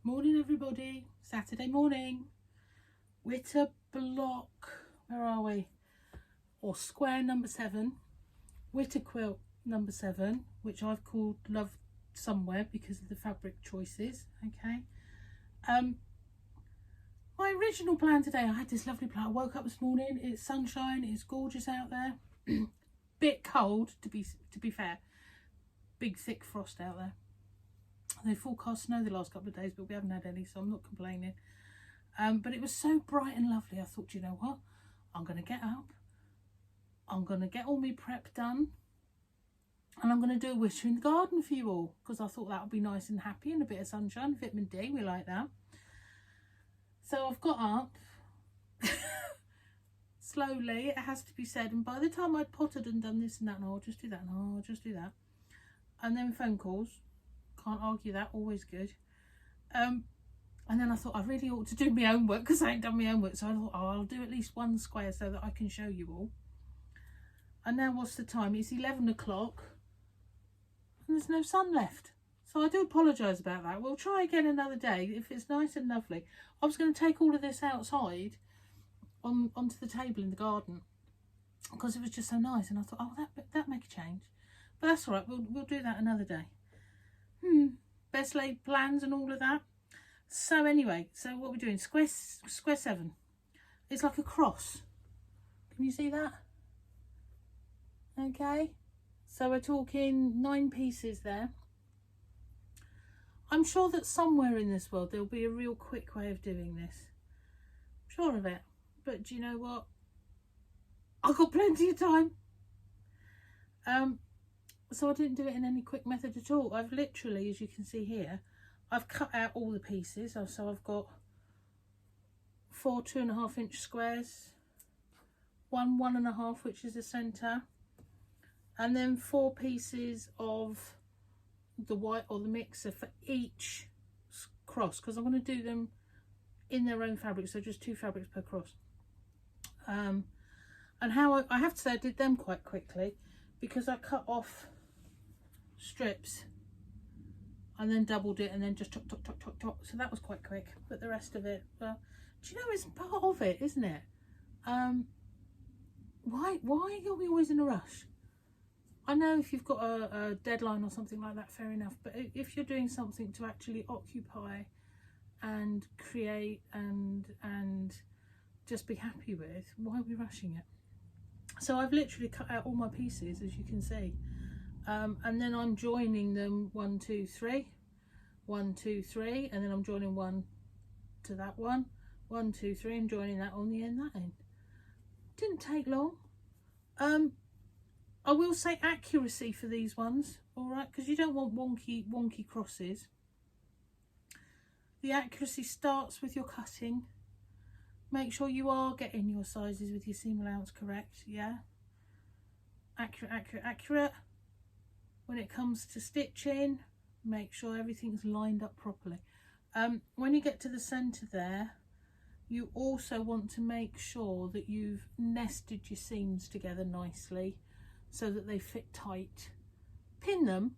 Morning everybody, Saturday morning. Witter block, where are we? Or square number 7. Witter quilt number 7, which I've called Love Somewhere because of the fabric choices, okay. My original plan today, I had this lovely plan. I woke up this morning, it's sunshine, it's gorgeous out there. Bit cold to be fair. Big thick frost out there. They forecast snow the last couple of days, but we haven't had any, so I'm not complaining. But it was so bright and lovely. I thought, you know what? I'm going to get up. I'm going to get all my prep done. And I'm going to do a witter in the garden for you all. Because I thought that would be nice and happy and a bit of sunshine. Vitamin D, we like that. So I've got up. Slowly, it has to be said. And by the time I'd potted and done this and that, and I'll just do that, and I'll just do that. And then phone calls. Can't argue that, always good. And then I thought I really ought to do my own work because I ain't done my own work, so I thought, oh, I'll do at least one square so that I can show you all. And now what's the time? It's 11 o'clock and there's no sun left, so I do apologise about that. We'll try again another day if it's nice and lovely. I was going to take all of this outside onto the table in the garden because it was just so nice, and I thought, oh, that make a change, but that's all right. We'll do that another day. Best laid plans and all of that. So anyway, so what we're doing, square 7. It's like a cross. Can you see that? Okay, so we're talking 9 pieces there. I'm sure that somewhere in this world there'll be a real quick way of doing this. I'm sure of it. But do you know what? I've got plenty of time. So I didn't do it in any quick method at all. I've literally, as you can see here, I've cut out all the pieces. So I've got 4 2.5 inch squares, 1 1.5, which is the centre, and then 4 pieces of the white or the mixer for each cross, because I'm going to do them in their own fabric, so just 2 fabrics per cross. And how I have to say I did them quite quickly because I cut off strips and then doubled it and then just chop, so that was quite quick. But the rest of it, well, do you know, it's part of it, isn't it? Why are we always in a rush? I know if you've got a deadline or something like that, fair enough, but if you're doing something to actually occupy and create and just be happy with, why are we rushing it? So I've literally cut out all my pieces, as you can see. And then I'm joining them 1 2 3 1 2 3, and then I'm joining 1 to that 1 1 2 3 and joining that on the end, that end. Didn't take long. I will say accuracy for these ones, all right, because you don't want wonky crosses. The accuracy starts with your cutting. Make sure you are getting your sizes with your seam allowance correct, yeah. Accurate. When it comes to stitching, make sure everything's lined up properly. When you get to the centre there, you also want to make sure that you've nested your seams together nicely so that they fit tight. Pin them.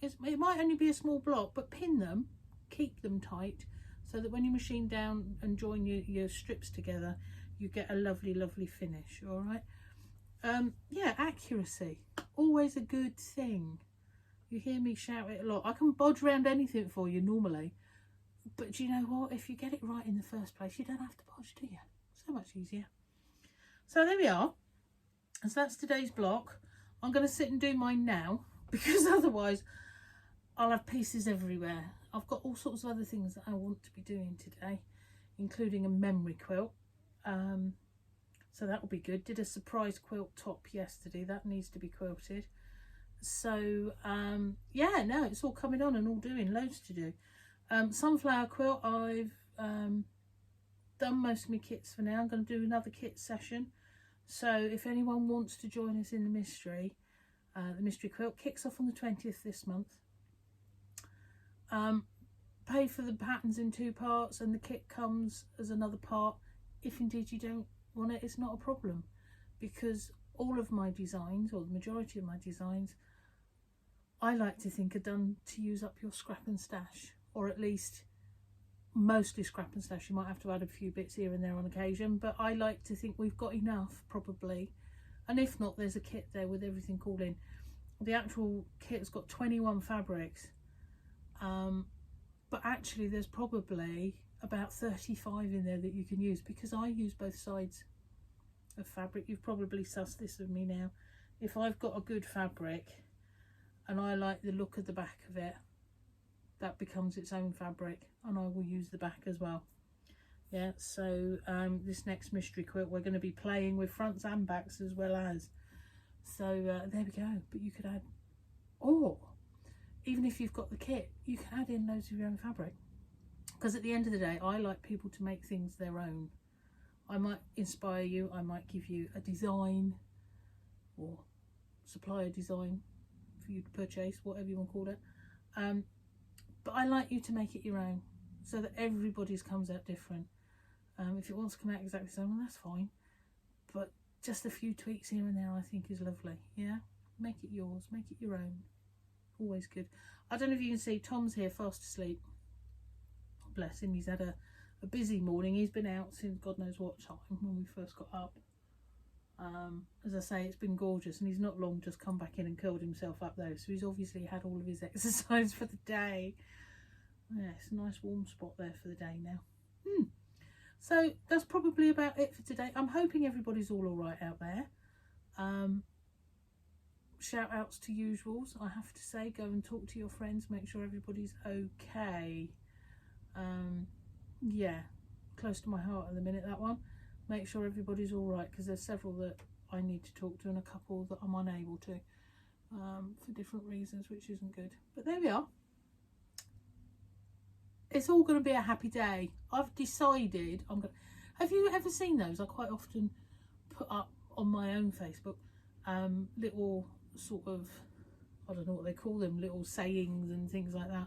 It might only be a small block, but pin them, keep them tight, so that when you machine down and join your strips together, you get a lovely finish, all right? Yeah, accuracy, always a good thing. You hear me shout it a lot. I can bodge around anything for you normally, but do you know what? If you get it right in the first place, you don't have to bodge, do you? So much easier. So there we are. So that's today's block. I'm going to sit and do mine now, because otherwise I'll have pieces everywhere. I've got all sorts of other things that I want to be doing today, including a memory quilt. So that will be good. Did a surprise quilt top yesterday. That needs to be quilted. So yeah, no, it's all coming on and all doing. Loads to do. Sunflower quilt, I've done most of my kits for now. I'm going to do another kit session. So if anyone wants to join us in the mystery quilt kicks off on the 20th this month. Pay for the patterns in 2 parts, and the kit comes as another part. If indeed you don't want it, it's not a problem, because all of my designs, or the majority of my designs, I like to think are done to use up your scrap and stash, or at least mostly scrap and stash. You might have to add a few bits here and there on occasion, but I like to think we've got enough probably, and if not, there's a kit there with everything called in. The actual kit's got 21 fabrics, but actually there's probably about 35 in there that you can use, because I use both sides of fabric. You've probably sussed this of me now. If I've got a good fabric and I like the look of the back of it, that becomes its own fabric, and I will use the back as well. Yeah, so this next mystery quilt we're going to be playing with fronts and backs as well as, so there we go. But you could add, or even if you've got the kit, you can add in loads of your own fabric, because at the end of the day I like people to make things their own. I might inspire you, I might give you a design or supply a design for you to purchase, whatever you want to call it, but I like you to make it your own, so that everybody's comes out different. If it wants to come out exactly the same, well, that's fine, but just a few tweaks here and there I think is lovely. Yeah, make it yours, make it your own. Always good. I don't know if you can see, Tom's here fast asleep. Bless him, he's had a busy morning. He's been out since God knows what time when we first got up. As I say, it's been gorgeous, and he's not long just come back in and curled himself up though, so he's obviously had all of his exercise for the day. Yeah, it's a nice warm spot there for the day now. So that's probably about it for today. I'm hoping everybody's all right out there. Shout outs to usuals, I have to say. Go and talk to your friends, make sure everybody's okay. Yeah, close to my heart at the minute, that one. Make sure everybody's all right, because there's several that I need to talk to and a couple that I'm unable to, for different reasons, which isn't good. But there we are. It's all going to be a happy day. I've decided I'm going to... Have you ever seen those? I quite often put up on my own Facebook little sort of, I don't know what they call them, little sayings and things like that.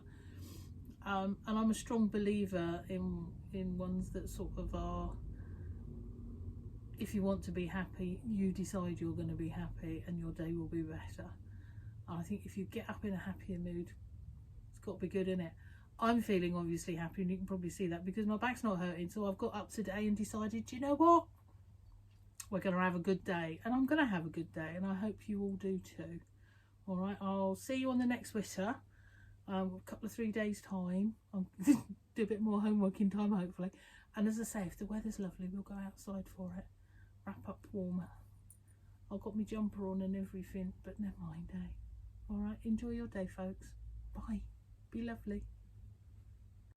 And I'm a strong believer in ones that sort of are, if you want to be happy, you decide you're going to be happy and your day will be better. And I think if you get up in a happier mood, it's got to be good, innit? I'm feeling obviously happy, and you can probably see that because my back's not hurting. So I've got up today and decided, you know what? We're going to have a good day, and I'm going to have a good day, and I hope you all do too. All right, I'll see you on the next Witter. A couple of 3 days time. I'll do a bit more homework in time, hopefully. And as I say, if the weather's lovely, we'll go outside for it. Wrap up warmer. I've got my jumper on and everything, but never mind, eh? All right, enjoy your day, folks. Bye. Be lovely.